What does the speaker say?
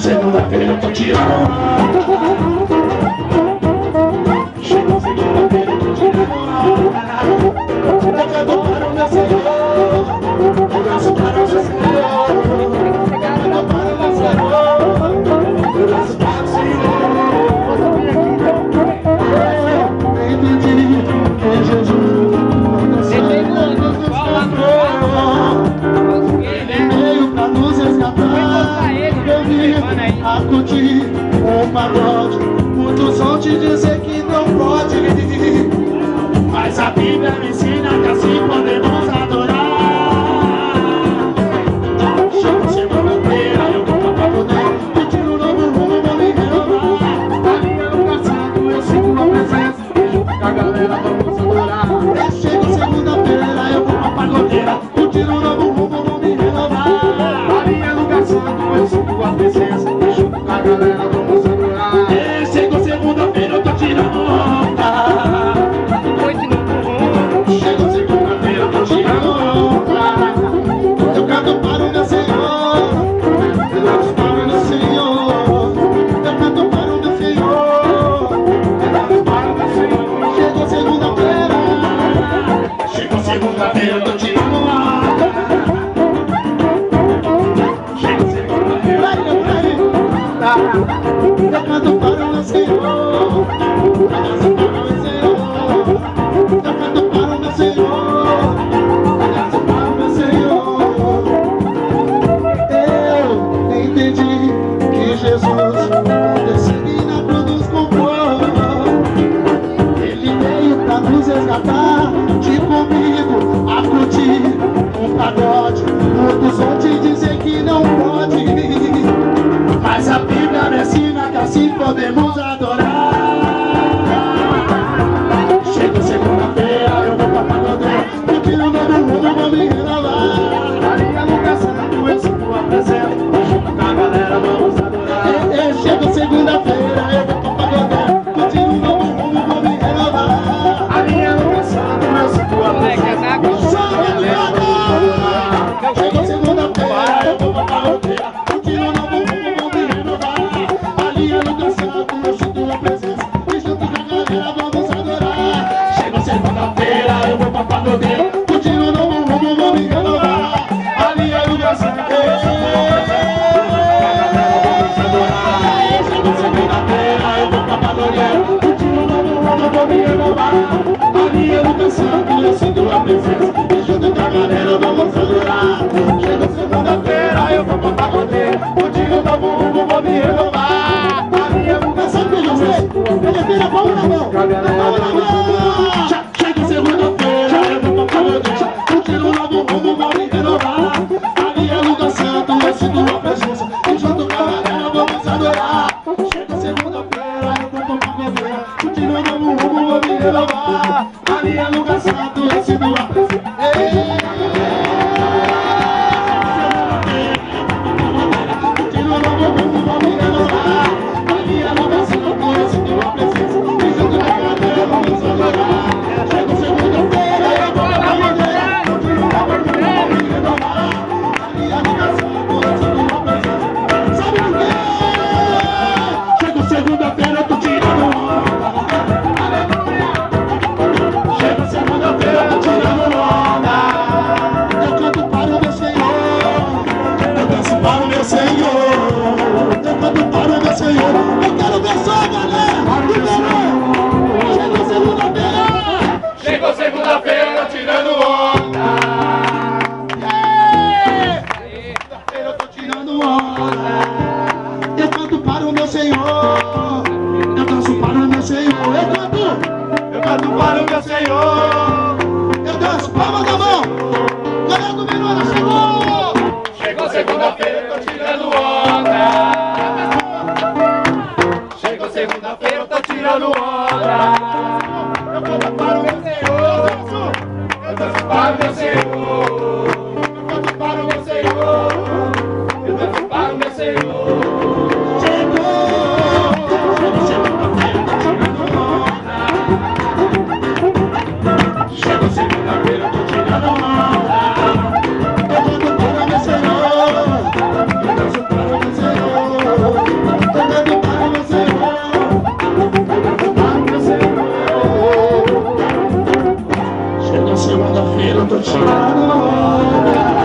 Segunda-feira eu tô te amando. Chegou segunda-feira eu tô te amando. Eu canto para o meu Senhor, eu danço para o meu Senhor, eu canto para o meu Senhor, eu danço para o Senhor. Eu entendi que Jesus veio pra nos resgatar. Eu vim a curtir um pagode. Muitos vão te dizer que não pode, mas a Bíblia me ensina que assim podemos adorar. Chega segunda-feira, eu vou pra poder pedir um novo rumo, vou me renovar. Ali é lugar santo, eu sinto uma presença, vejo que a galera vamos adorar. Chega segunda-feira, eu vou pra pagodeira, pedir um novo rumo, vou me renovar. Ali é lugar santo, eu sinto a presença, vejo que a galera vamos adorar. Chegou segunda-feira, eu tô tirando onda. Chegou segunda-feira, eu tô tirando onda. Eu canto para o meu Senhor, eu danço para o meu Senhor, eu canto para o meu Senhor, eu danço para o meu Senhor. Chegou segunda-feira, eu tô tirando onda. Chegou segunda-feira, eu canto para o meu Senhor, eu danço para o meu Senhor, eu canto para o meu Senhor, eu danço para o meu Senhor. Eu entendi que Jesus desceu na cruz nos comprou. Ele veio pra nos resgatar, de comigo a curtir um pagode. Muitos vão te dizer que não pode, mas Mas a Bíblia me ensina que assim podemos adorar. Chega segunda-feira, eu vou pra pagodeiro, curtindo o novo mundo, vou me renovar. Maria nunca santo, eu sinto a presença, junto com a galera vamos adorar. Chega segunda-feira, eu vou pra pagodeiro, curtindo o novo mundo, vou me renovar. Maria nunca santo, eu sinto a presença, chega segunda-feira, eu vou pra pagodeiro, curtindo o novo mundo, vou me renovar. Maria nunca santo, eu sinto a presença, e junto com a galera vamos adorar. Chega segunda-feira, eu vou pra pagodeiro, curtindo o novo mundo, vou me renovar. Maria nunca santo, eu sinto a presença, chega segunda-feira, eu vou pra pagodeiro, curtindo o novo mundo, vou me renovar. Maria nunca santo, eu sinto a presença, e junto com a galera vamos adorar. Chega segunda-feira, eu vou pra pagodeiro, curtindo o novo mundo, vou me renovar. Maria nunca santo, eu sinto a presença, palma na mão, palma na mão. Chega segunda-feira, eu vou pra pagodeiro, curtindo o novo mundo, vou me renovar. Maria nunca santo, eu sinto a presença, e junto com a galera vamos adorar. Chega segunda-feira, eu vou pra pagodeiro, curtindo o novo mundo, vou me renovar. Maria nunca santo, eu sinto a presença. Chegou segunda-feira, tirando onda. Segunda-feira eu tô tirando onda. Eu canto para o meu Senhor. Eu danço para o meu Senhor. Eu canto para o meu Senhor. Eu danço, palma da mão. Galera do Menor chegou. Chegou segunda-feira, eu tô tirando onda. Chegou segunda-feira, eu tô tirando onda. Eu canto para o meu Senhor, eu danço para o meu Senhor, eu canto para o meu Senhor, eu danço para o meu Senhor. Chegou segunda-feira, eu tô tirando onda. Eu canto para o meu Senhor, eu danço para o meu Senhor, eu canto para o meu Senhor, eu danço para o meu Senhor. Chega segunda-feira, eu tô tirando onda.